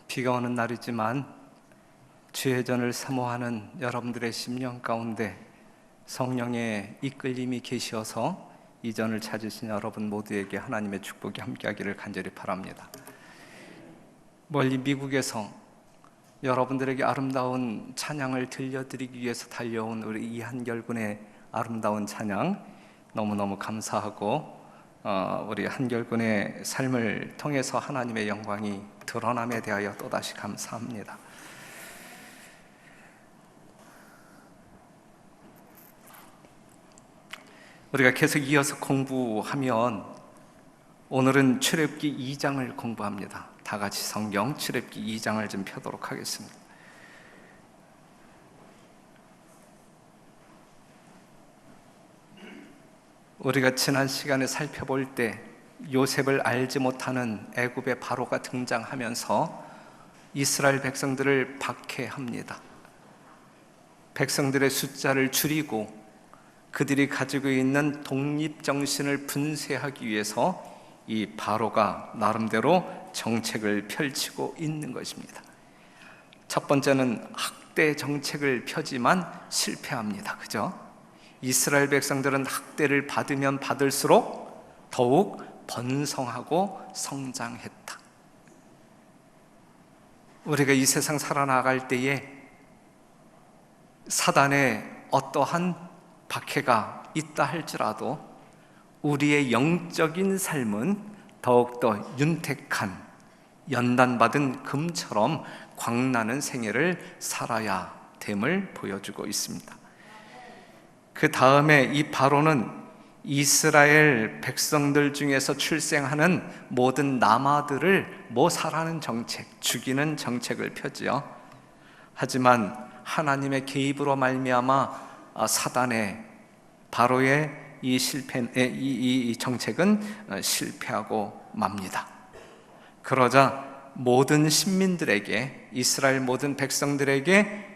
비가 오는 날이지만 주의전을 사모하는 여러분들의 심령 가운데 성령의 이끌림이 계시어서 이 전을 찾으신 여러분 모두에게 하나님의 축복이 함께하기를 간절히 바랍니다. 멀리 미국에서 여러분들에게 아름다운 찬양을 들려드리기 위해서 달려온 우리 이한결 군의 아름다운 찬양 너무너무 감사하고 우리 한결 군의 삶을 통해서 하나님의 영광이 드러남에 대하여 또다시 감사합니다. 우리가 계속 이어서 공부하면 오늘은 출애굽기 2장을 공부합니다. 다 같이 성경 출애굽기 2장을 좀 펴도록 하겠습니다. 우리가 지난 시간에 살펴볼 때 요셉을 알지 못하는 애굽의 바로가 등장하면서 이스라엘 백성들을 박해합니다. 백성들의 숫자를 줄이고 그들이 가지고 있는 독립정신을 분쇄하기 위해서 이 바로가 나름대로 정책을 펼치고 있는 것입니다. 첫 번째는 학대 정책을 펴지만 실패합니다. 그죠? 이스라엘 백성들은 학대를 받으면 받을수록 더욱 번성하고 성장했다. 우리가 이 세상 살아나갈 때에 사단의 어떠한 박해가 있다 할지라도 우리의 영적인 삶은 더욱더 윤택한 연단받은 금처럼 광나는 생애를 살아야 됨을 보여주고 있습니다. 그 다음에 이 바로는 이스라엘 백성들 중에서 출생하는 모든 남아들을 모살하는 정책, 죽이는 정책을 펴지요. 하지만 하나님의 개입으로 말미암아 사단의 바로의 이 정책은 실패하고 맙니다. 그러자 모든 신민들에게, 이스라엘 모든 백성들에게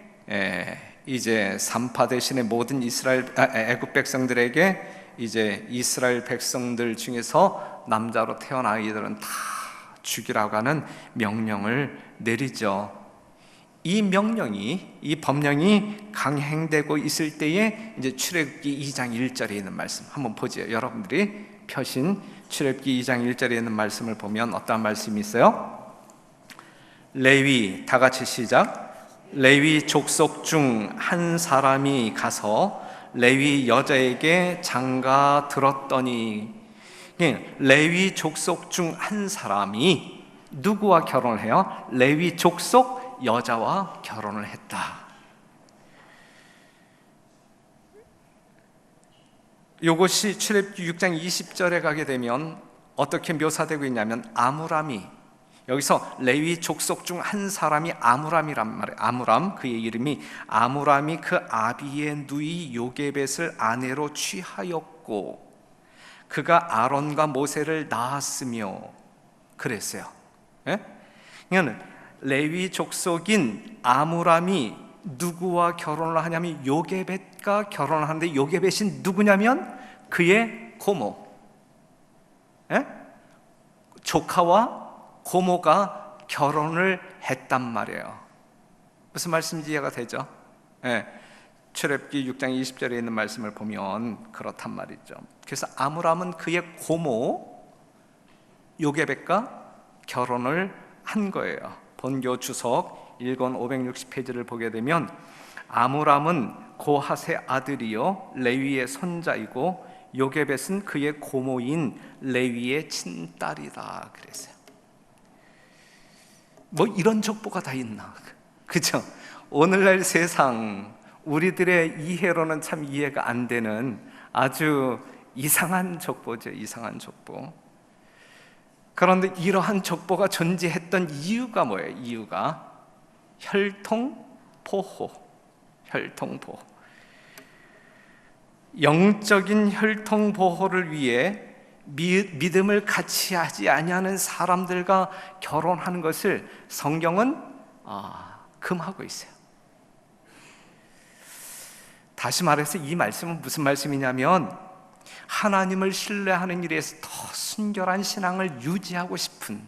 이제 산파 대신에 모든 애굽 백성들에게 이제 이스라엘 백성들 중에서 남자로 태어난 아이들은 다 죽이라고 하는 명령을 내리죠. 이 법령이 강행되고 있을 때에 이제 출애굽기 2장 1절에 있는 말씀 한번 보죠. 여러분들이 펴신 출애굽기 2장 1절에 있는 말씀을 보면 어떤 말씀이 있어요? 레위, 다 같이 시작. 레위 족속 중 한 사람이 가서 레위 여자에게 장가 들었더니, 레위 족속 중 한 사람이 누구와 결혼을 해요? 레위 족속 여자와 결혼을 했다. 이것이 출애굽기 6장 20절에 가게 되면 어떻게 묘사되고 있냐면 아므람이, 여기서 레위 족속 중 한 사람이 아므람이란 말이에요. 아므람, 그의 이름이 아므람이 그 아비의 누이 요게벳을 아내로 취하였고 그가 아론과 모세를 낳았으며 그랬어요. 그러니까 레위 족속인 아므람이 누구와 결혼을 하냐면 요게벳과 결혼을 하는데 요게벳이 누구냐면 그의 고모, 조카와 고모가 결혼을 했단 말이에요. 무슨 말씀인지 이해가 되죠? 출애굽기 6장 20절에 있는 말씀을 보면 그렇단 말이죠. 그래서 아므람은 그의 고모 요게벳과 결혼을 한 거예요. 본교 주석 1권 560페이지를 보게 되면 아므람은 고핫의 아들이요 레위의 손자이고 요게벳은 그의 고모인 레위의 친딸이다 그랬어요. 뭐 이런 족보가 다 있나? 그죠? 오늘날 세상 우리들의 이해로는 참 이해가 안 되는 아주 이상한 족보죠. 이상한 족보. 그런데 이러한 족보가 존재했던 이유가 뭐예요? 이유가 혈통보호. 영적인 혈통보호를 위해 믿음을 같이 하지 아니하는 사람들과 결혼하는 것을 성경은 금하고 있어요. 다시 말해서 이 말씀은 무슨 말씀이냐면 하나님을 신뢰하는 일에서 더 순결한 신앙을 유지하고 싶은,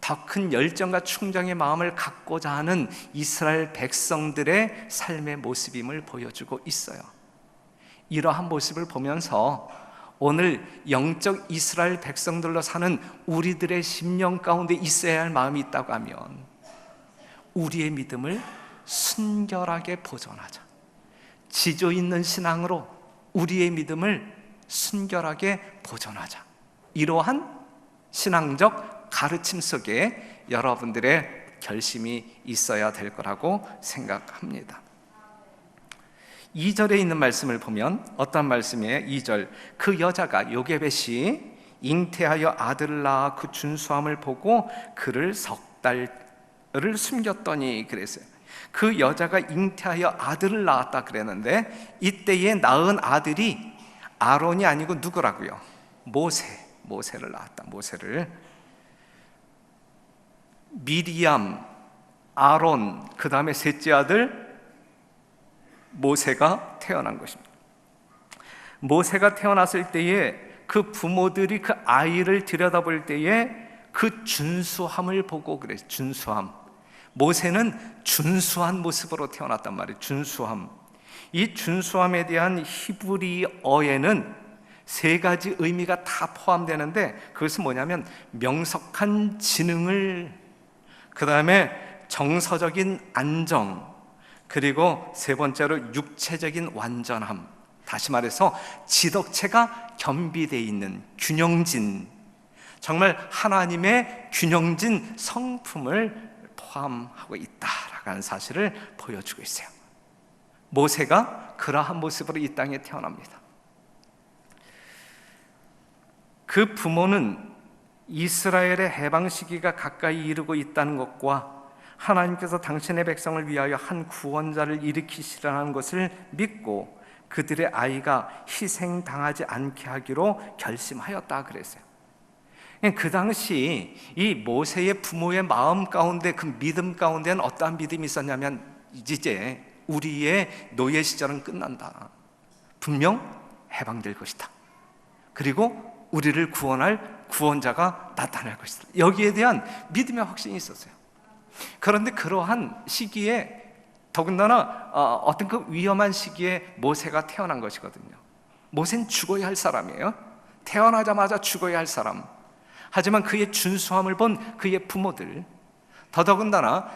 더 큰 열정과 충정의 마음을 갖고자 하는 이스라엘 백성들의 삶의 모습임을 보여주고 있어요. 이러한 모습을 보면서 오늘 영적 이스라엘 백성들로 사는 우리들의 심령 가운데 있어야 할 마음이 있다고 하면 우리의 믿음을 순결하게 보존하자. 지조 있는 신앙으로 우리의 믿음을 순결하게 보존하자. 이러한 신앙적 가르침 속에 여러분들의 결심이 있어야 될 거라고 생각합니다. 2절에 있는 말씀을 보면 어떤 말씀이에요? 2절, 그 여자가 요게벳이 잉태하여 아들을 낳아 그 준수함을 보고 그를 석 달을 숨겼더니 그랬어요. 그 여자가 잉태하여 아들을 낳았다 그랬는데 이때에 낳은 아들이 아론이 아니고 누구라고요? 모세를 낳았다. 모세를. 미리암, 아론, 그 다음에 셋째 아들 모세가 태어난 것입니다. 모세가 태어났을 때에 그 부모들이 그 아이를 들여다볼 때에 그 준수함을 보고 그래요. 준수함. 모세는 준수한 모습으로 태어났단 말이에요. 준수함. 이 준수함에 대한 히브리어에는 세 가지 의미가 다 포함되는데 그것은 뭐냐면 명석한 지능을, 그 다음에 정서적인 안정, 그리고 세 번째로 육체적인 완전함. 다시 말해서 지덕체가 겸비되어 있는 균형진, 정말 하나님의 균형진 성품을 포함하고 있다라는 사실을 보여주고 있어요. 모세가 그러한 모습으로 이 땅에 태어납니다. 그 부모는 이스라엘의 해방 시기가 가까이 이르고 있다는 것과 하나님께서 당신의 백성을 위하여 한 구원자를 일으키시라는 것을 믿고 그들의 아이가 희생당하지 않게 하기로 결심하였다 그랬어요. 그 당시 이 모세의 부모의 마음 가운데, 그 믿음 가운데는 어떠한 믿음이 있었냐면 이제 우리의 노예 시절은 끝난다. 분명 해방될 것이다. 그리고 우리를 구원할 구원자가 나타날 것이다. 여기에 대한 믿음의 확신이 있었어요. 그런데 그러한 시기에 더군다나 어떤 그 위험한 시기에 모세가 태어난 것이거든요. 모세는 죽어야 할 사람이에요. 태어나자마자 죽어야 할 사람. 하지만 그의 준수함을 본 그의 부모들, 더더군다나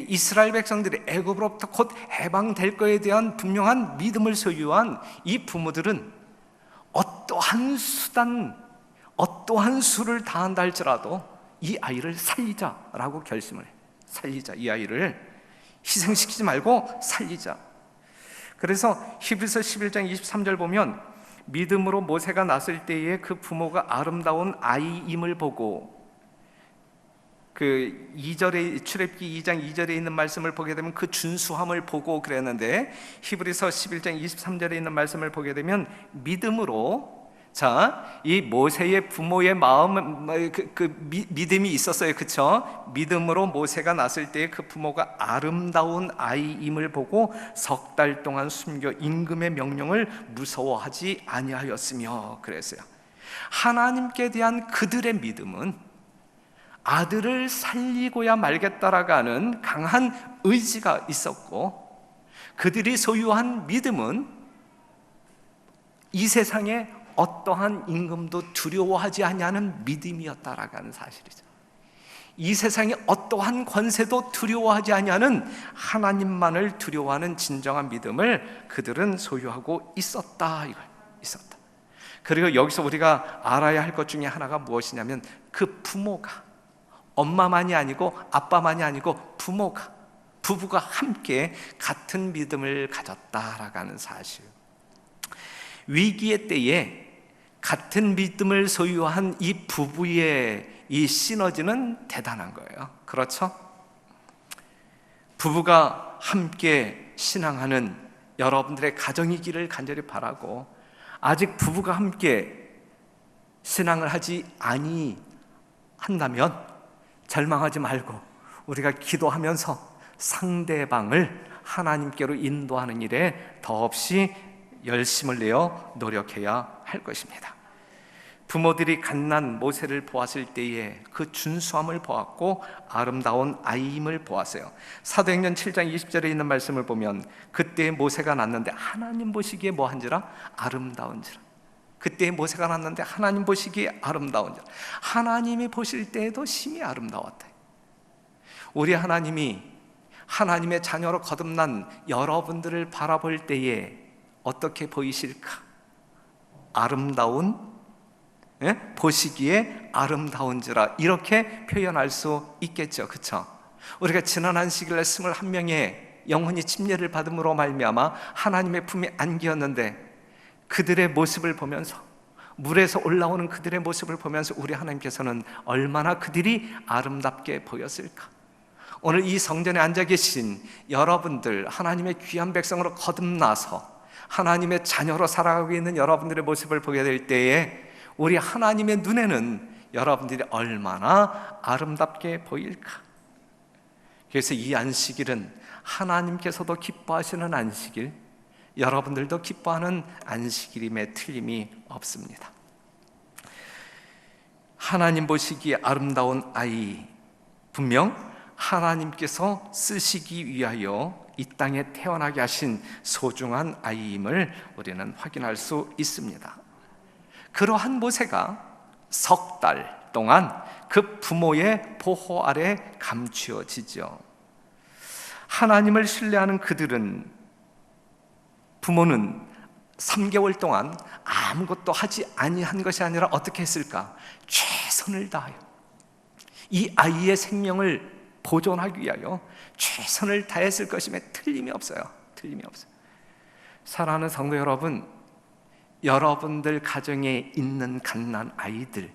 이스라엘 백성들이 애굽으로부터 곧 해방될 것에 대한 분명한 믿음을 소유한 이 부모들은 어떠한 수단, 어떠한 수를 다한다 할지라도 이 아이를 살리자라고 결심을 해요. 살리자, 이 아이를 희생시키지 말고 살리자. 그래서 히브리서 11장 23절 보면 믿음으로 모세가 났을 때에 그 부모가 아름다운 아이임을 보고, 그 2절에 출애굽기 2장 2절에 있는 말씀을 보게 되면 그 준수함을 보고 그랬는데 히브리서 11장 23절에 있는 말씀을 보게 되면 믿음으로, 자, 이 모세의 부모의 마음, 믿음이 있었어요. 그렇죠? 믿음으로 모세가 났을 때 그 부모가 아름다운 아이임을 보고 석 달 동안 숨겨 임금의 명령을 무서워하지 아니하였으며 그랬어요. 하나님께 대한 그들의 믿음은 아들을 살리고야 말겠다라고 하는 강한 의지가 있었고, 그들이 소유한 믿음은 이 세상에 어떠한 임금도 두려워하지 아니하는 믿음이었다라고 하는 사실이죠. 이 세상에 어떠한 권세도 두려워하지 아니하는 하나님만을 두려워하는 진정한 믿음을 그들은 소유하고 있었다. 이걸 있었다. 그리고 여기서 우리가 알아야 할 것 중에 하나가 무엇이냐면 그 부모가, 엄마만이 아니고 아빠만이 아니고 부부가 함께 같은 믿음을 가졌다라고 하는 사실. 위기의 때에 같은 믿음을 소유한 이 부부의 이 시너지는 대단한 거예요. 그렇죠? 부부가 함께 신앙하는 여러분들의 가정이기를 간절히 바라고, 아직 부부가 함께 신앙을 하지 아니한다면 절망하지 말고 우리가 기도하면서 상대방을 하나님께로 인도하는 일에 더없이 열심을 내어 노력해야 할 것입니다. 부모들이 갓난 모세를 보았을 때에 그 준수함을 보았고 아름다운 아이임을 보았어요. 사도행전 7장 20절에 있는 말씀을 보면 그때 모세가 낳는데 하나님 보시기에 뭐한지라? 아름다운지라. 그때 모세가 낳는데 하나님 보시기에 아름다운지라. 하나님이 보실 때에도 심히 아름다웠다. 우리 하나님이 하나님의 자녀로 거듭난 여러분들을 바라볼 때에 어떻게 보이실까? 아름다운, 보시기에 아름다운지라, 이렇게 표현할 수 있겠죠. 그렇죠? 우리가 지난 안식일에 21명의 영혼이 침례를 받음으로 말미암아 하나님의 품에 안기었는데 그들의 모습을 보면서, 물에서 올라오는 그들의 모습을 보면서 우리 하나님께서는 얼마나 그들이 아름답게 보였을까? 오늘 이 성전에 앉아 계신 여러분들, 하나님의 귀한 백성으로 거듭나서 하나님의 자녀로 살아가고 있는 여러분들의 모습을 보게 될 때에 우리 하나님의 눈에는 여러분들이 얼마나 아름답게 보일까? 그래서 이 안식일은 하나님께서도 기뻐하시는 안식일, 여러분들도 기뻐하는 안식일임에 틀림이 없습니다. 하나님 보시기에 아름다운 아이, 분명 하나님께서 쓰시기 위하여 이 땅에 태어나게 하신 소중한 아이임을 우리는 확인할 수 있습니다. 그러한 모세가 석 달 동안 그 부모의 보호 아래 감추어지죠. 하나님을 신뢰하는 그들은, 부모는 3개월 동안 아무것도 하지 아니한 것이 아니라 어떻게 했을까? 최선을 다하여 이 아이의 생명을 보존하기 위하여 최선을 다했을 것임에 틀림이 없어요. 틀림이 없어요. 사랑하는 성도 여러분, 여러분들 가정에 있는 갓난 아이들,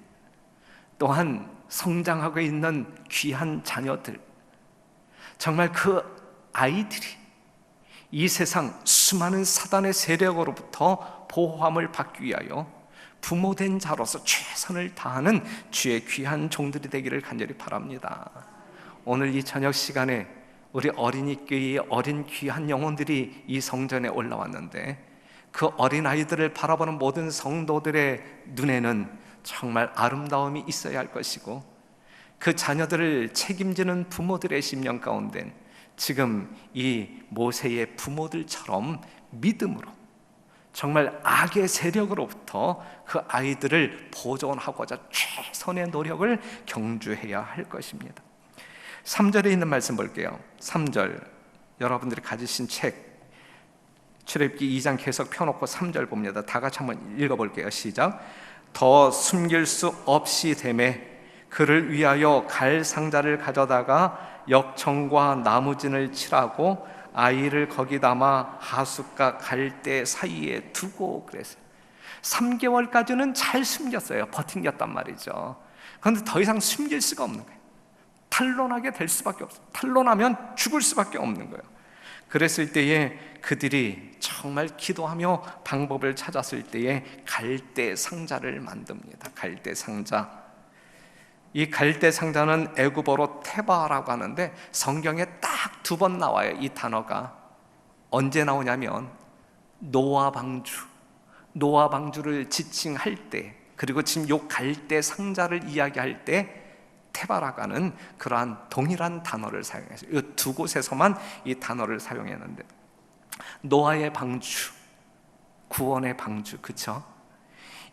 또한 성장하고 있는 귀한 자녀들, 정말 그 아이들이 이 세상 수많은 사단의 세력으로부터 보호함을 받기 위하여 부모된 자로서 최선을 다하는 주의 귀한 종들이 되기를 간절히 바랍니다. 오늘 이 저녁 시간에 우리 어린이교회의 어린 귀한 영혼들이 이 성전에 올라왔는데 그 어린아이들을 바라보는 모든 성도들의 눈에는 정말 아름다움이 있어야 할 것이고, 그 자녀들을 책임지는 부모들의 심령 가운데 지금 이 모세의 부모들처럼 믿음으로 정말 악의 세력으로부터 그 아이들을 보존하고자 최선의 노력을 경주해야 할 것입니다. 3절에 있는 말씀 볼게요. 3절, 여러분들이 가지신 책 출애굽기 2장 계속 펴놓고 3절 봅니다. 다 같이 한번 읽어볼게요. 시작. 더 숨길 수 없이 되매 그를 위하여 갈 상자를 가져다가 역청과 나무진을 칠하고 아이를 거기 담아 하숫과 갈대 사이에 두고 그랬어요. 3개월까지는 잘 숨겼어요. 버틴겼단 말이죠. 그런데 더 이상 숨길 수가 없는 거예요. 탄론하게 될 수밖에 없어요. 탄론하면 죽을 수밖에 없는 거예요. 그랬을 때에 그들이 정말 기도하며 방법을 찾았을 때에 갈대 상자를 만듭니다. 갈대 상자. 이 갈대 상자는 애굽어로 테바라고 하는데 성경에 딱 2번 나와요. 이 단어가 언제 나오냐면 노아 방주를 지칭할 때, 그리고 지금 요 갈대 상자를 이야기할 때 테바라고 하는 그러한 동일한 단어를 사용했어요. 이 2곳에서만 이 단어를 사용했는데, 노아의 방주, 구원의 방주, 그쵸?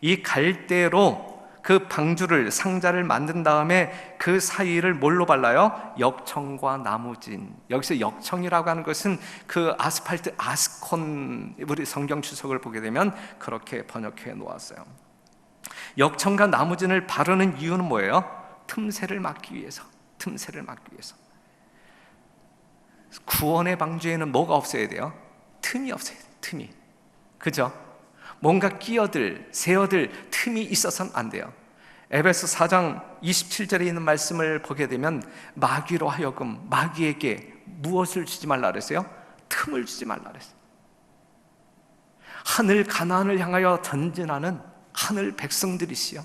이 갈대로 그 방주를, 상자를 만든 다음에 그 사이를 뭘로 발라요? 역청과 나무진. 여기서 역청이라고 하는 것은 그 아스팔트, 아스콘, 우리 성경 주석을 보게 되면 그렇게 번역해 놓았어요. 역청과 나무진을 바르는 이유는 뭐예요? 틈새를 막기 위해서. 틈새를 막기 위해서. 구원의 방주에는 뭐가 없어야 돼요? 틈이 없어야 돼요. 틈이. 그죠? 뭔가 끼어들, 새어들 틈이 있어서는 안 돼요. 에베소 4장 27절에 있는 말씀을 보게 되면 마귀로 하여금 마귀에게 무엇을 주지 말라 그랬어요? 틈을 주지 말라 그랬어요. 하늘 가나안을 향하여 전진하는 하늘 백성들이시여,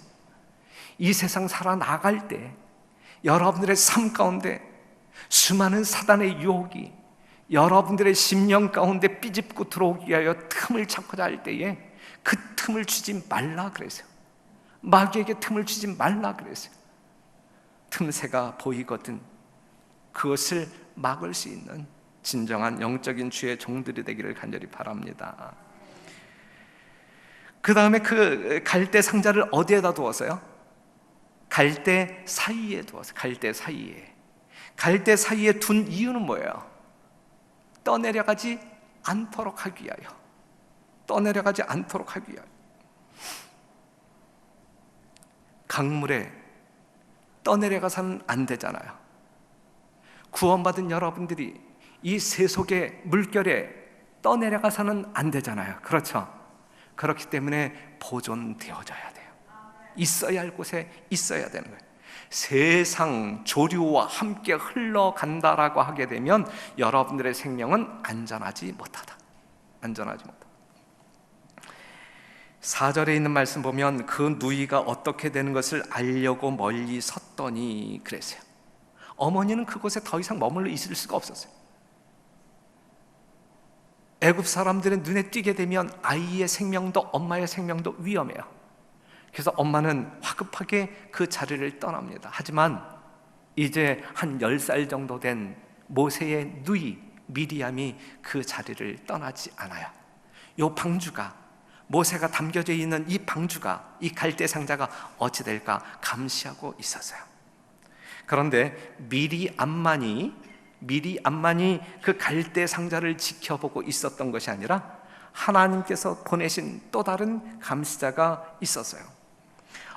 이 세상 살아나갈 때 여러분들의 삶 가운데 수많은 사단의 유혹이 여러분들의 심령 가운데 삐집고 들어오기 위하여 틈을 찾고자 할 때에 그 틈을 주지 말라 그랬어요. 마귀에게 틈을 주지 말라 그랬어요. 틈새가 보이거든 그것을 막을 수 있는 진정한 영적인 주의 종들이 되기를 간절히 바랍니다. 그 다음에 그 갈대 상자를 어디에다 두었어요? 갈대 사이에 두었어요. 갈대 사이에. 갈대 사이에 둔 이유는 뭐예요? 떠내려가지 않도록 하기 위하여. 떠내려가지 않도록 하기 위하여. 강물에 떠내려가서는 안 되잖아요. 구원받은 여러분들이 이 세속의 물결에 떠내려가서는 안 되잖아요. 그렇죠? 그렇기 때문에 보존되어져야 돼요. 있어야 할 곳에 있어야 되는 거예요. 세상 조류와 함께 흘러간다라고 하게 되면 여러분들의 생명은 안전하지 못하다. 안전하지 못하다. 4절에 있는 말씀 보면 그 누이가 어떻게 되는 것을 알려고 멀리 섰더니 그랬어요. 어머니는 그곳에 더 이상 머물러 있을 수가 없었어요. 애굽 사람들의 눈에 띄게 되면 아이의 생명도 엄마의 생명도 위험해요. 그래서 엄마는 화급하게 그 자리를 떠납니다. 하지만 이제 한 10살 정도 된 모세의 누이 미리암이 그 자리를 떠나지 않아요. 이 방주가, 모세가 담겨져 있는 이 방주가, 이 갈대 상자가 어찌 될까 감시하고 있었어요. 그런데 미리암만이 그 갈대 상자를 지켜보고 있었던 것이 아니라 하나님께서 보내신 또 다른 감시자가 있었어요.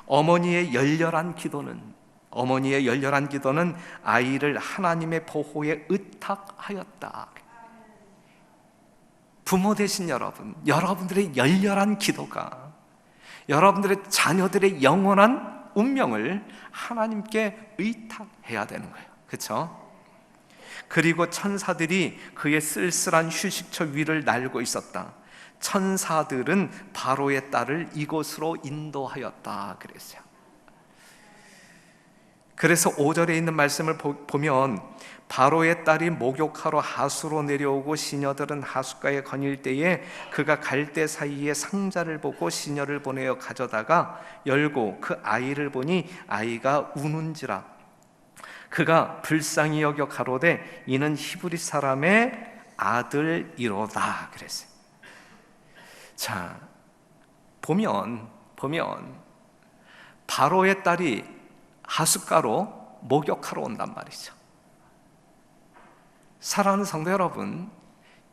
어머니의 열렬한 기도는 아이를 하나님의 보호에 의탁하였다. 부모 되신 여러분, 여러분들의 열렬한 기도가 여러분들의 자녀들의 영원한 운명을 하나님께 의탁해야 되는 거예요. 그렇죠? 그리고 천사들이 그의 쓸쓸한 휴식처 위를 날고 있었다. 천사들은 바로의 딸을 이곳으로 인도하였다 그랬어요. 그래서 5절에 있는 말씀을 보면 바로의 딸이 목욕하러 하수로 내려오고 시녀들은 하숫가에 거닐 때에 그가 갈대 사이에 상자를 보고 시녀를 보내어 가져다가 열고 그 아이를 보니 아이가 우는지라. 그가 불쌍히 여겨 가로되 이는 히브리 사람의 아들이로다 그랬어요. 자, 보면 바로의 딸이 하숫가로 목욕하러 온단 말이죠. 사랑하는 성도 여러분,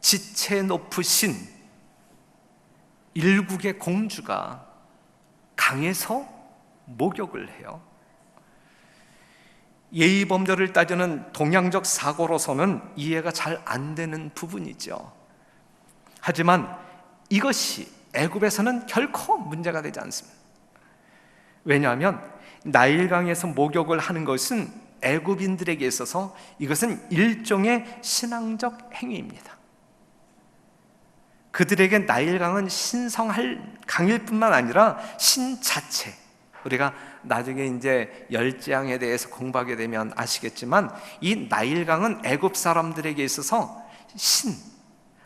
지체 높으신 일국의 공주가 강에서 목욕을 해요. 예의범절을 따지는 동양적 사고로서는 이해가 잘 안 되는 부분이죠. 하지만 이것이 애굽에서는 결코 문제가 되지 않습니다. 왜냐하면 나일강에서 목욕을 하는 것은 애굽인들에게 있어서 이것은 일종의 신앙적 행위입니다. 그들에게 나일강은 신성할 강일 뿐만 아니라 신 자체, 우리가 나중에 이제 열재앙에 대해서 공부하게 되면 아시겠지만 이 나일강은 애굽 사람들에게 있어서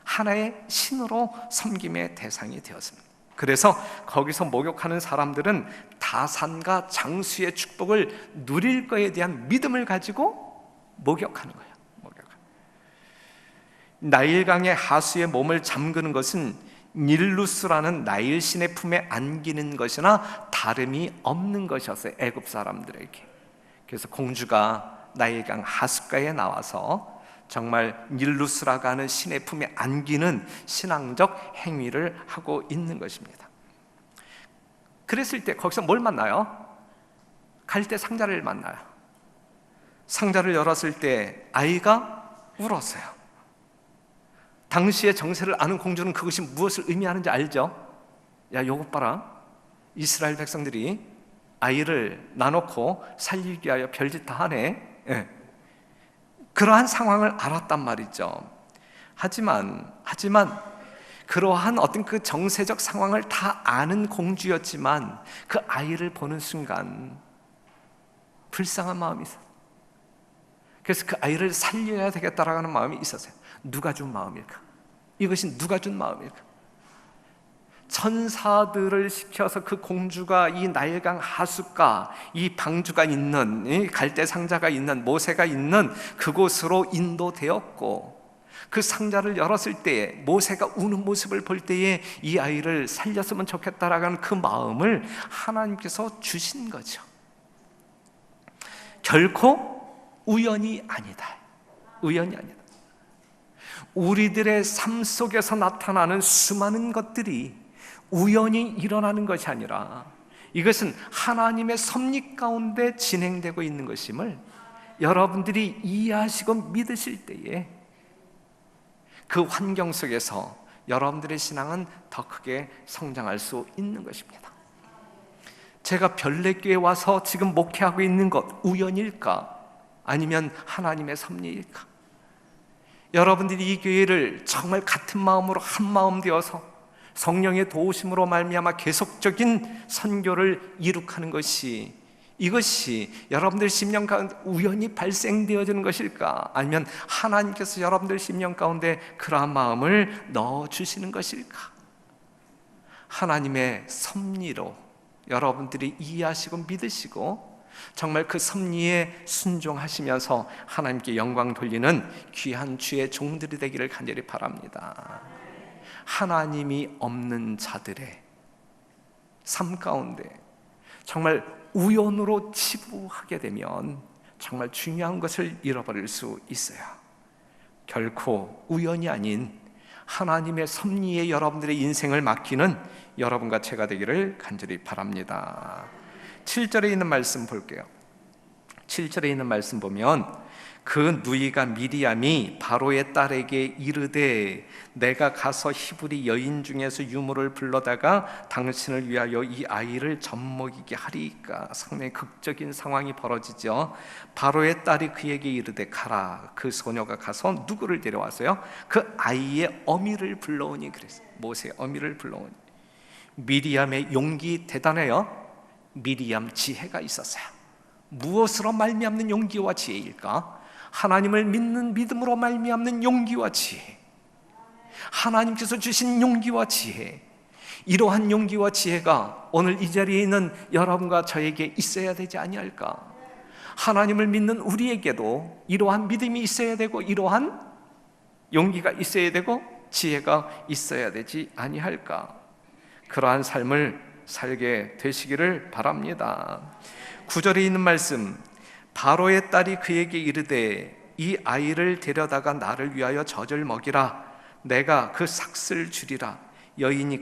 하나의 신으로 섬김의 대상이 되었습니다. 그래서 거기서 목욕하는 사람들은 다산과 장수의 축복을 누릴 것에 대한 믿음을 가지고 목욕하는 거예요. 나일강의 하수에 몸을 잠그는 것은 닐루스라는 나일신의 품에 안기는 것이나 다름이 없는 것이었어요. 애굽 사람들에게. 그래서 공주가 나일강 하숫가에 나와서 정말 닐루스라고 하는 신의 품에 안기는 신앙적 행위를 하고 있는 것입니다. 그랬을 때 거기서 뭘 만나요? 갈대 상자를 만나요. 상자를 열었을 때 아이가 울었어요. 당시의 정세를 아는 공주는 그것이 무엇을 의미하는지 알죠? 야, 요것 봐라. 이스라엘 백성들이 아이를 나놓고 살리기 위하여 별짓 다 하네. 예. 그러한 상황을 알았단 말이죠. 하지만 그러한 어떤 그 정세적 상황을 다 아는 공주였지만 그 아이를 보는 순간 불쌍한 마음이 있었어요. 그래서 그 아이를 살려야 되겠다라고 하는 마음이 있었어요. 누가 준 마음일까? 이것이 누가 준 마음일까? 천사들을 시켜서 그 공주가 이 나일강 하숫가, 이 방주가 있는, 이 갈대 상자가 있는, 모세가 있는 그곳으로 인도되었고, 그 상자를 열었을 때에 모세가 우는 모습을 볼 때에 이 아이를 살렸으면 좋겠다라는 그 마음을 하나님께서 주신 거죠. 결코 우연이 아니다. 우연이 아니다. 우리들의 삶 속에서 나타나는 수많은 것들이 우연히 일어나는 것이 아니라 이것은 하나님의 섭리 가운데 진행되고 있는 것임을 여러분들이 이해하시고 믿으실 때에 그 환경 속에서 여러분들의 신앙은 더 크게 성장할 수 있는 것입니다. 제가 별내교에 와서 지금 목회하고 있는 것 우연일까? 아니면 하나님의 섭리일까? 여러분들이 이 교회를 정말 같은 마음으로 한 마음 되어서 성령의 도우심으로 말미암아 계속적인 선교를 이룩하는 것이, 이것이 여러분들 심령 가운데 우연히 발생되어지는 것일까? 아니면 하나님께서 여러분들 심령 가운데 그러한 마음을 넣어주시는 것일까? 하나님의 섭리로 여러분들이 이해하시고 믿으시고 정말 그 섭리에 순종하시면서 하나님께 영광 돌리는 귀한 주의 종들이 되기를 간절히 바랍니다. 하나님이 없는 자들의 삶 가운데 정말 우연으로 치부하게 되면 정말 중요한 것을 잃어버릴 수 있어요. 결코 우연이 아닌 하나님의 섭리에 여러분들의 인생을 맡기는 여러분과 제가 되기를 간절히 바랍니다. 7절에 있는 말씀 볼게요. 7절에 있는 말씀 보면 그 누이가 미리암이 바로의 딸에게 이르되 내가 가서 히브리 여인 중에서 유모를 불러다가 당신을 위하여 이 아이를 젖먹이게 하리이까. 상당히 극적인 상황이 벌어지죠. 바로의 딸이 그에게 이르되 가라. 그 소녀가 가서 누구를 데려왔어요? 그 아이의 어미를 불러오니. 그랬어요. 모세의 어미를 불러오니. 미리암의 용기 대단해요. 미리암 지혜가 있었어요. 무엇으로 말미암는 용기와 지혜일까? 하나님을 믿는 믿음으로 말미암는 용기와 지혜, 하나님께서 주신 용기와 지혜, 이러한 용기와 지혜가 오늘 이 자리에 있는 여러분과 저에게 있어야 되지 아니할까? 하나님을 믿는 우리에게도 이러한 믿음이 있어야 되고 이러한 용기가 있어야 되고 지혜가 있어야 되지 아니할까? 그러한 삶을 살게 되시기를 바랍니다. 9절에 있는 말씀, 바로의 딸이 그에게 이르되 이 아이를 데려다가 나를 위하여 젖을 먹이라. 내가 그 삭슬 주리라. 여인이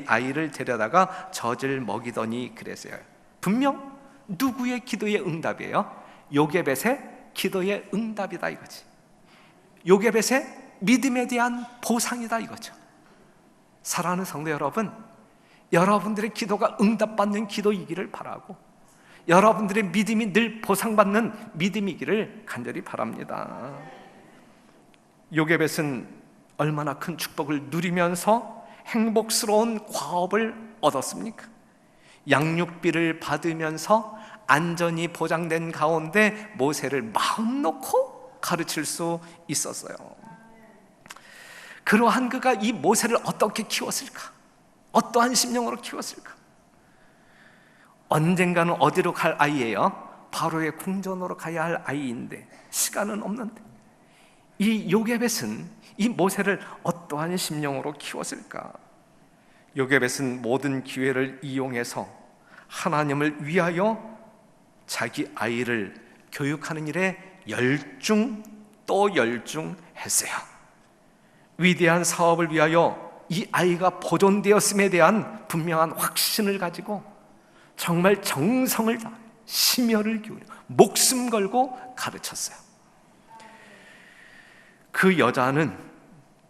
아이를 데려다가 젖을 먹이더니 그랬어요. 분명 누구의 기도의 응답이에요? 요게벳의 기도의 응답이다 이거지. 요게벳의 믿음에 대한 보상이다 이거죠. 사랑하는 성도 여러분, 여러분들의 기도가 응답받는 기도이기를 바라고 여러분들의 믿음이 늘 보상받는 믿음이기를 간절히 바랍니다. 요게벳은 얼마나 큰 축복을 누리면서 행복스러운 과업을 얻었습니까? 양육비를 받으면서 안전이 보장된 가운데 모세를 마음 놓고 가르칠 수 있었어요. 그러한 그가 이 모세를 어떻게 키웠을까? 어떠한 심령으로 키웠을까? 언젠가는 어디로 갈 아이예요? 바로의 궁전으로 가야 할 아이인데 시간은 없는데 이 요게벳은 이 모세를 어떠한 심령으로 키웠을까? 요게벳은 모든 기회를 이용해서 하나님을 위하여 자기 아이를 교육하는 일에 열중 또 열중했어요. 위대한 사업을 위하여 이 아이가 보존되었음에 대한 분명한 확신을 가지고 정말 정성을 다해 심혈을 기울여 목숨 걸고 가르쳤어요. 그 여자는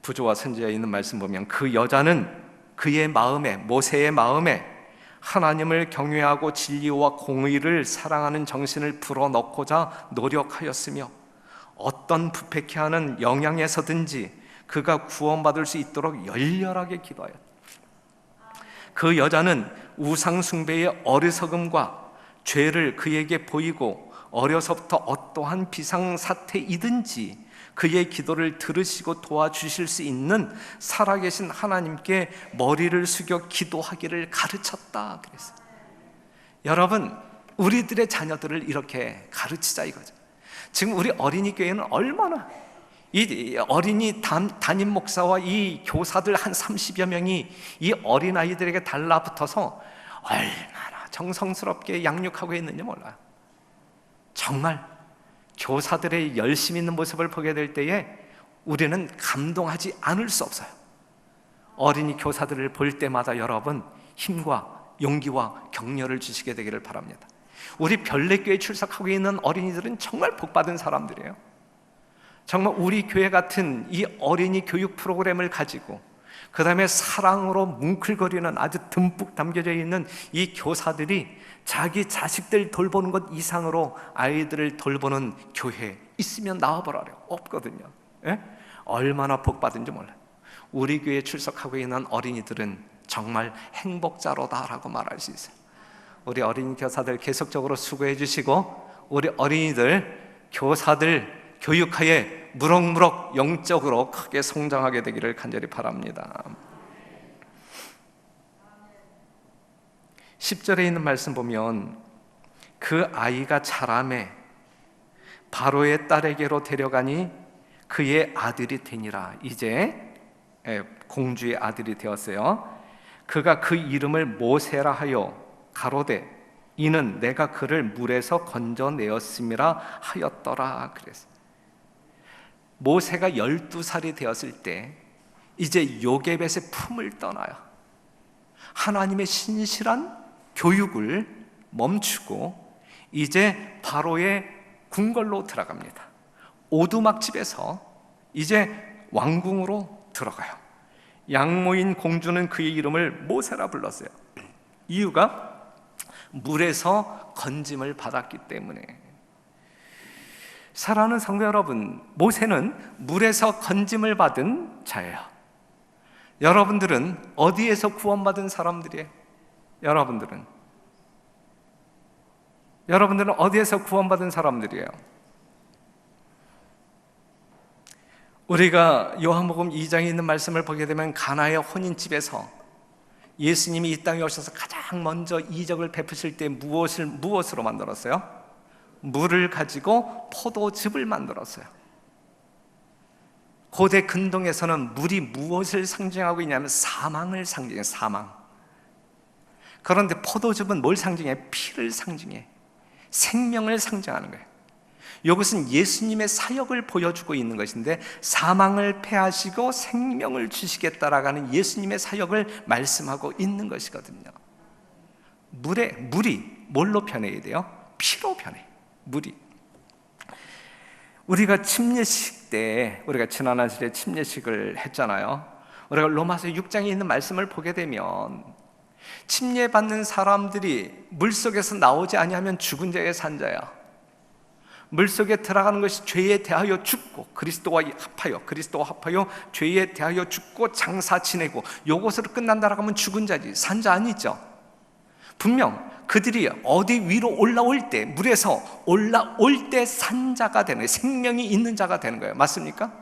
부조와 선지자에 있는 말씀 보면 그 여자는 그의 마음에, 모세의 마음에 하나님을 경외하고 진리와 공의를 사랑하는 정신을 불어넣고자 노력하였으며 어떤 부패케 하는 영향에서든지 그가 구원받을 수 있도록 열렬하게 기도하였다. 그 여자는 우상 숭배의 어리석음과 죄를 그에게 보이고 어려서부터 어떠한 비상사태이든지 그의 기도를 들으시고 도와주실 수 있는 살아계신 하나님께 머리를 숙여 기도하기를 가르쳤다 그랬어요. 여러분, 우리들의 자녀들을 이렇게 가르치자 이거죠. 지금 우리 어린이 교회는 얼마나 이 어린이 담임 목사와 이 교사들 한 30여 명이 이 어린아이들에게 달라붙어서 얼마나 정성스럽게 양육하고 있는지 몰라요. 정말 교사들의 열심 있는 모습을 보게 될 때에 우리는 감동하지 않을 수 없어요. 어린이 교사들을 볼 때마다 여러분 힘과 용기와 격려를 주시게 되기를 바랍니다. 우리 별내교회에 출석하고 있는 어린이들은 정말 복받은 사람들이에요. 정말 우리 교회 같은 이 어린이 교육 프로그램을 가지고 그 다음에 사랑으로 뭉클거리는 아주 듬뿍 담겨져 있는 이 교사들이 자기 자식들 돌보는 것 이상으로 아이들을 돌보는 교회에 있으면 나와보라래요. 없거든요. 예? 얼마나 복받은지 몰라요. 우리 교회에 출석하고 있는 어린이들은 정말 행복자로다라고 말할 수 있어요. 우리 어린이 교사들 계속적으로 수고해 주시고 우리 어린이들 교사들 교육하에 무럭무럭 영적으로 크게 성장하게 되기를 간절히 바랍니다. 10절에 있는 말씀 보면 그 아이가 자라매 바로의 딸에게로 데려가니 그의 아들이 되니라. 이제 공주의 아들이 되었어요. 그가 그 이름을 모세라 하여 가로되 이는 내가 그를 물에서 건져내었음이라 하였더라 그랬어요. 모세가 12살이 되었을 때 이제 요게벳의 품을 떠나요. 하나님의 신실한 교육을 멈추고 이제 바로의 궁궐로 들어갑니다. 오두막집에서 이제 왕궁으로 들어가요. 양모인 공주는 그의 이름을 모세라 불렀어요. 이유가 물에서 건짐을 받았기 때문에. 사랑하는 성도 여러분, 모세는 물에서 건짐을 받은 자예요. 여러분들은 어디에서 구원받은 사람들이에요? 여러분들은 어디에서 구원받은 사람들이에요? 우리가 요한복음 2장에 있는 말씀을 보게 되면 가나의 혼인집에서 예수님이 이 땅에 오셔서 가장 먼저 이적을 베푸실 때 무엇으로 만들었어요? 물을 가지고 포도즙을 만들었어요. 고대 근동에서는 물이 무엇을 상징하고 있냐면 사망을 상징해요. 사망. 그런데 포도즙은 뭘 상징해? 피를 상징해. 생명을 상징하는 거예요. 이것은 예수님의 사역을 보여주고 있는 것인데 사망을 패하시고 생명을 주시겠다라는 예수님의 사역을 말씀하고 있는 것이거든요. 물이 뭘로 변해야 돼요? 피로 변해. 물이. 우리가 침례식 때 우리가 지난 아실에 침례식을 했잖아요. 우리가 로마서 6장에 있는 말씀을 보게 되면 침례받는 사람들이 물속에서 나오지 아니하면 죽은 자의 산자야. 물속에 들어가는 것이 죄에 대하여 죽고 그리스도와 합하여 죄에 대하여 죽고 장사 지내고 요것으로 끝난다라고 하면 죽은 자지 산자 아니죠. 분명 그들이 어디 위로 올라올 때 물에서 올라올 때 산자가 되는 거예요. 생명이 있는 자가 되는 거예요. 맞습니까?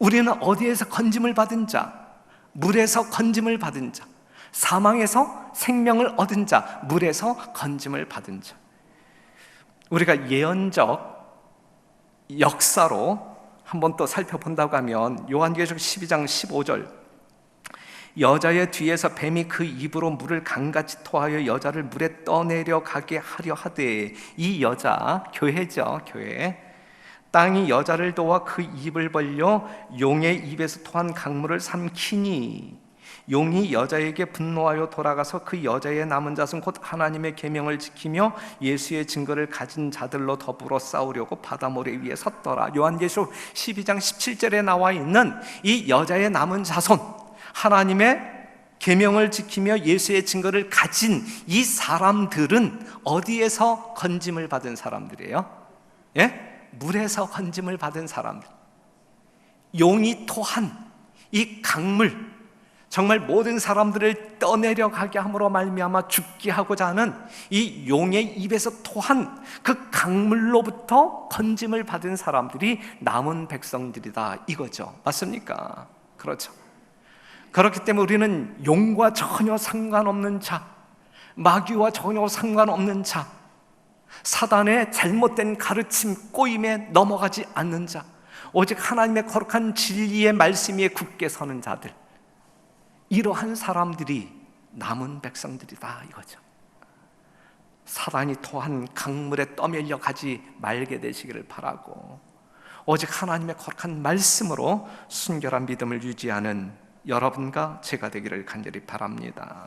우리는 어디에서 건짐을 받은 자? 물에서 건짐을 받은 자. 사망에서 생명을 얻은 자. 물에서 건짐을 받은 자. 우리가 예언적 역사로 한번 또 살펴본다고 하면 요한계시록 12장 15절 여자의 뒤에서 뱀이 그 입으로 물을 강같이 토하여 여자를 물에 떠내려 가게 하려 하되 이 여자 교회죠. 교회. 땅이 여자를 도와 그 입을 벌려 용의 입에서 토한 강물을 삼키니 용이 여자에게 분노하여 돌아가서 그 여자의 남은 자손 곧 하나님의 계명을 지키며 예수의 증거를 가진 자들로 더불어 싸우려고 바다 모래 위에 섰더라. 요한계시록 12장 17절에 나와 있는 이 여자의 남은 자손, 하나님의 계명을 지키며 예수의 증거를 가진 이 사람들은 어디에서 건짐을 받은 사람들이에요? 예? 물에서 건짐을 받은 사람들. 용이 토한 이 강물, 정말 모든 사람들을 떠내려가게 함으로 말미암아 죽게 하고자 하는 이 용의 입에서 토한 그 강물로부터 건짐을 받은 사람들이 남은 백성들이다, 이거죠. 맞습니까? 그렇죠. 그렇기 때문에 우리는 용과 전혀 상관없는 자, 마귀와 전혀 상관없는 자, 사단의 잘못된 가르침, 꼬임에 넘어가지 않는 자, 오직 하나님의 거룩한 진리의 말씀 위에 굳게 서는 자들, 이러한 사람들이 남은 백성들이다, 이거죠. 사단이 토한 강물에 떠밀려 가지 말게 되시기를 바라고, 오직 하나님의 거룩한 말씀으로 순결한 믿음을 유지하는 여러분과 제가 되기를 간절히 바랍니다.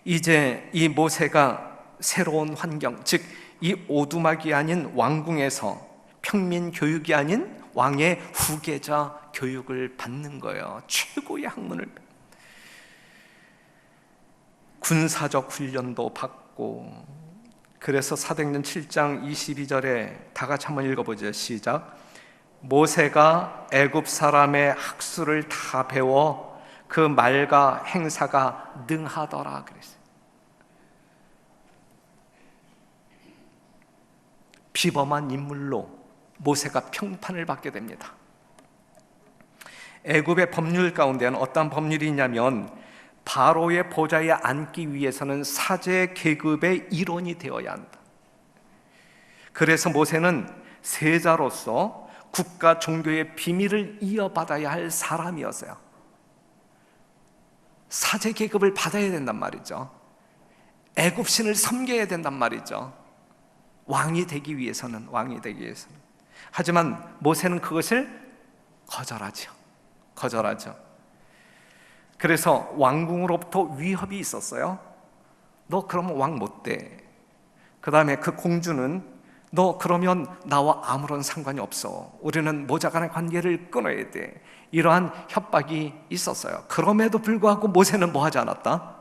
이제 이 모세가 새로운 환경, 즉 이 오두막이 아닌 왕궁에서 평민 교육이 아닌 왕의 후계자 교육을 받는 거예요. 최고의 학문을, 군사적 훈련도 받고. 그래서 사도행전 7장 22절에 다 같이 한번 읽어보죠. 시작. 모세가 애굽 사람의 학수를 다 배워 그 말과 행사가 능하더라 그랬어요. 비범한 인물로 모세가 평판을 받게 됩니다. 애굽의 법률 가운데는 어떤 법률이 있냐면, 바로의 보좌에 앉기 위해서는 사제 계급의 일원이 되어야 한다. 그래서 모세는 세자로서 국가 종교의 비밀을 이어받아야 할 사람이었어요. 사제 계급을 받아야 된단 말이죠. 애굽신을 섬겨야 된단 말이죠. 왕이 되기 위해서는. 하지만 모세는 그것을 거절하죠. 그래서 왕궁으로부터 위협이 있었어요. 너 그러면 왕 못 돼. 그 다음에 그 공주는 너 그러면 나와 아무런 상관이 없어. 우리는 모자간의 관계를 끊어야 돼. 이러한 협박이 있었어요. 그럼에도 불구하고 모세는 뭐 하지 않았다?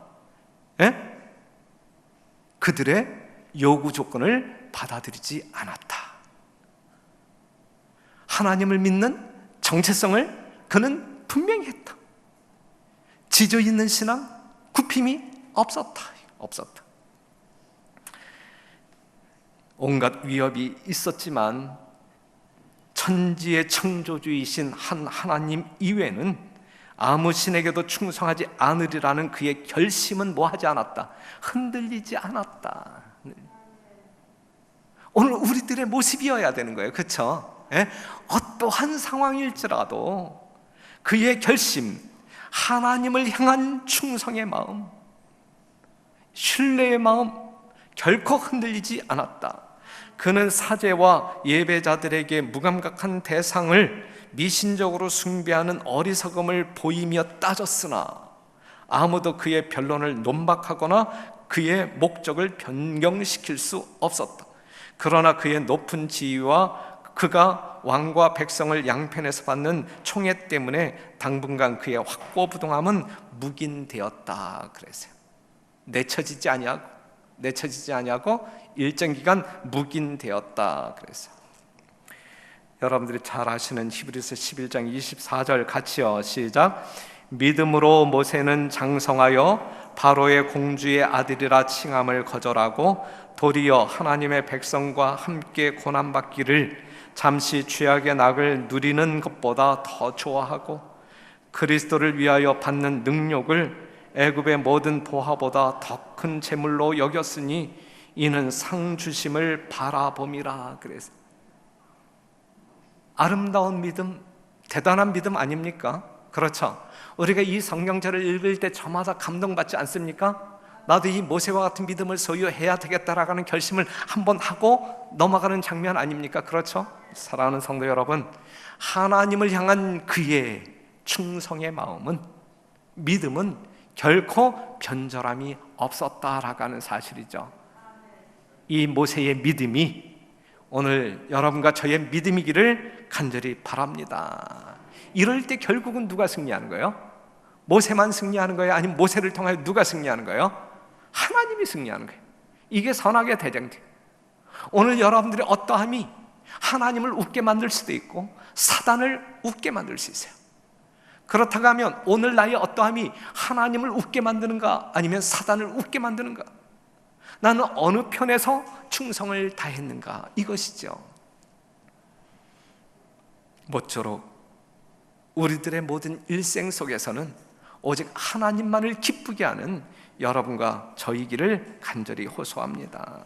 그들의 요구 조건을 받아들이지 않았다. 하나님을 믿는 정체성을 그는 분명히 했다. 지조 있는 신앙, 굽힘이 없었다. 온갖 위협이 있었지만 천지의 창조주이신 한 하나님 이외에는 아무 신에게도 충성하지 않으리라는 그의 결심은 뭐하지 않았다? 흔들리지 않았다. 오늘 우리들의 모습이어야 되는 거예요. 그렇죠? 어떠한 상황일지라도 그의 결심, 하나님을 향한 충성의 마음, 신뢰의 마음 결코 흔들리지 않았다. 그는 사제와 예배자들에게 무감각한 대상을 미신적으로 숭배하는 어리석음을 보이며 따졌으나 아무도 그의 변론을 논박하거나 그의 목적을 변경시킬 수 없었다. 그러나 그의 높은 지위와 그가 왕과 백성을 양편에서 받는 총애 때문에 당분간 그의 확고부동함은 묵인되었다 그랬어요. 내쳐지지 아니하고 일정 기간 묵인되었다 그랬어요. 여러분들이 잘 아시는 히브리서 11장 24절 같이요. 시작. 믿음으로 모세는 장성하여 바로의 공주의 아들이라 칭함을 거절하고 도리어 하나님의 백성과 함께 고난받기를 잠시 죄악의 낙을 누리는 것보다 더 좋아하고 그리스도를 위하여 받는 능력을 애굽의 모든 보화보다 더 큰 재물로 여겼으니 이는 상 주심을 바라봄이라 그랬어요. 아름다운 믿음, 대단한 믿음 아닙니까? 그렇죠? 우리가 이 성경절을 읽을 때 저마다 감동받지 않습니까? 나도 이 모세와 같은 믿음을 소유해야 되겠다라는 결심을 한번 하고 넘어가는 장면 아닙니까? 그렇죠? 사랑하는 성도 여러분, 하나님을 향한 그의 충성의 마음은, 믿음은 결코 변절함이 없었다라고 하는 사실이죠. 이 모세의 믿음이 오늘 여러분과 저의 믿음이기를 간절히 바랍니다. 이럴 때 결국은 누가 승리하는 거예요? 모세만 승리하는 거예요? 아니면 모세를 통하여 누가 승리하는 거예요? 하나님이 승리하는 거예요. 이게 선악의 대장이에요. 오늘 여러분들의 어떠함이 하나님을 웃게 만들 수도 있고 사단을 웃게 만들 수 있어요. 그렇다고 하면 오늘 나의 어떠함이 하나님을 웃게 만드는가 아니면 사단을 웃게 만드는가? 나는 어느 편에서 충성을 다했는가? 이것이죠. 모쪼록 우리들의 모든 일생 속에서는 오직 하나님만을 기쁘게 하는 여러분과 저이기를 간절히 호소합니다.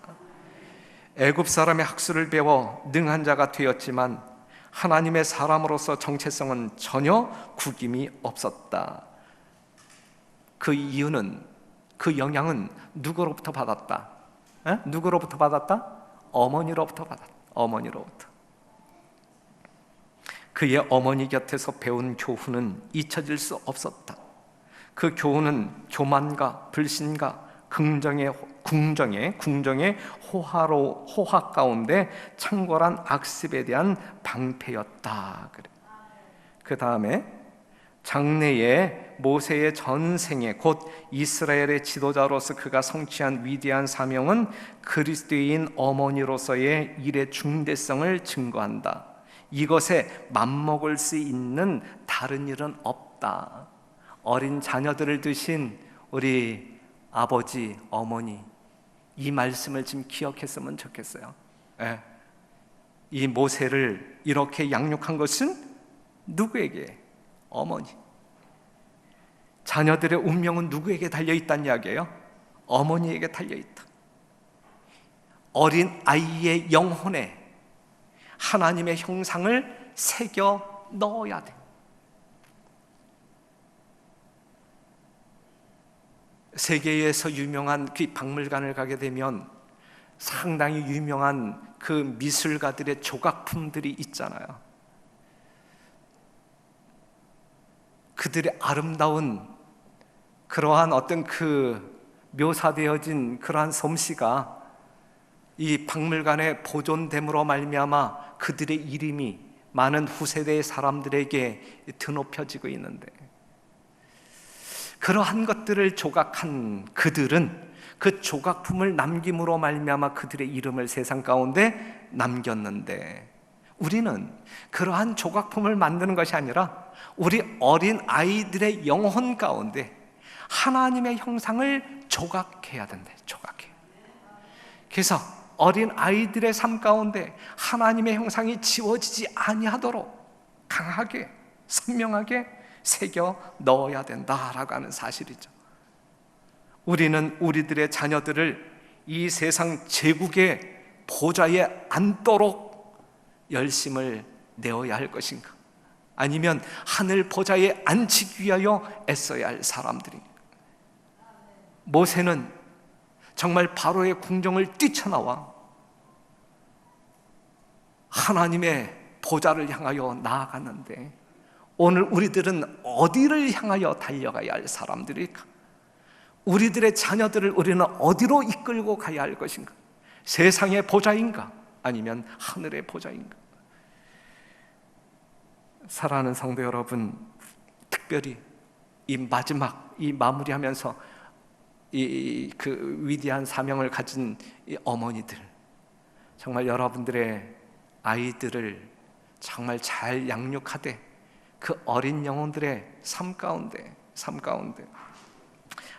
애굽 사람의 학술을 배워 능한 자가 되었지만 하나님의 사람으로서 정체성은 전혀 구김이 없었다. 그 이유는, 그 영향은 누구로부터 받았다? 누구로부터 받았다? 어머니로부터 받았다. 어머니로부터. 그의 어머니 곁에서 배운 교훈은 잊혀질 수 없었다. 그 교훈은 교만과 불신과 궁정의 호화 가운데 창궐한 악습에 대한 방패였다. 그래. 그 다음에 장래에 모세의 전생에 곧 이스라엘의 지도자로서 그가 성취한 위대한 사명은 그리스도인 어머니로서의 일의 중대성을 증거한다. 이것에 맞먹을 수 있는 다른 일은 없다. 어린 자녀들을 두신 우리 아버지, 어머니, 이 말씀을 지금 기억했으면 좋겠어요. 이 모세를 이렇게 양육한 것은 누구에게? 어머니. 자녀들의 운명은 누구에게 달려있다는 이야기예요? 어머니에게 달려있다. 어린 아이의 영혼에 하나님의 형상을 새겨 넣어야 돼. 세계에서 유명한 그 박물관을 가게 되면 상당히 유명한 그 미술가들의 조각품들이 있잖아요. 그들의 아름다운 그러한 어떤 그 묘사되어진 그러한 솜씨가 이 박물관에 보존됨으로 말미암아 그들의 이름이 많은 후세대의 사람들에게 드높여지고 있는데, 그러한 것들을 조각한 그들은 그 조각품을 남김으로 말미암아 그들의 이름을 세상 가운데 남겼는데, 우리는 그러한 조각품을 만드는 것이 아니라 우리 어린 아이들의 영혼 가운데 하나님의 형상을 조각해야 된다. 조각해. 그래서 어린 아이들의 삶 가운데 하나님의 형상이 지워지지 아니하도록 강하게 선명하게 새겨 넣어야 된다라고 하는 사실이죠. 우리는 우리들의 자녀들을 이 세상 제국의 보좌에 앉도록 열심을 내어야 할 것인가? 아니면 하늘 보좌에 앉히기 위하여 애써야 할 사람들인가? 모세는 정말 바로의 궁정을 뛰쳐나와 하나님의 보좌를 향하여 나아갔는데, 오늘 우리들은 어디를 향하여 달려가야 할 사람들일까? 우리들의 자녀들을 우리는 어디로 이끌고 가야 할 것인가? 세상의 보좌인가? 아니면 하늘의 보좌인가? 사랑하는 성도 여러분, 특별히 이 마지막, 이 마무리하면서 그 위대한 사명을 가진 이 어머니들, 정말 여러분들의 아이들을 정말 잘 양육하되 그 어린 영혼들의 삶 가운데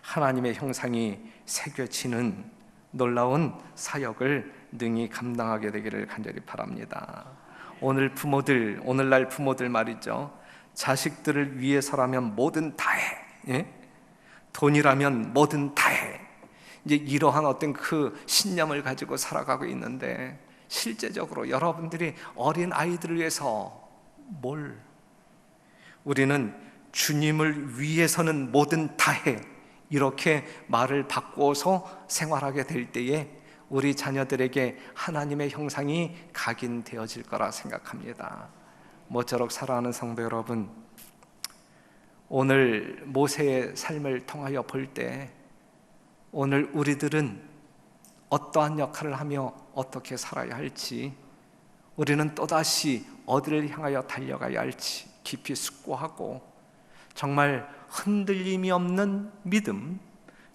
하나님의 형상이 새겨지는 놀라운 사역을 능히 감당하게 되기를 간절히 바랍니다. 오늘날 부모들 말이죠. 자식들을 위해서라면 뭐든 다해. 예? 돈이라면 뭐든 다해. 이제 이러한 어떤 그 신념을 가지고 살아가고 있는데, 실제적으로 여러분들이 어린 아이들을 위해서 우리는 주님을 위해서는 뭐든 다해, 이렇게 말을 바꾸어서 생활하게 될 때에 우리 자녀들에게 하나님의 형상이 각인되어질 거라 생각합니다. 모쪼록 사랑하는 성도 여러분, 오늘 모세의 삶을 통하여 볼 때 오늘 우리들은 어떠한 역할을 하며 어떻게 살아야 할지, 우리는 또다시 어디를 향하여 달려가야 할지 깊이 숙고하고 정말 흔들림이 없는 믿음,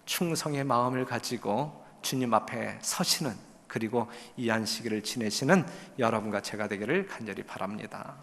충성의 마음을 가지고 주님 앞에 서시는, 그리고 이 안식일을 지내시는 여러분과 제가 되기를 간절히 바랍니다.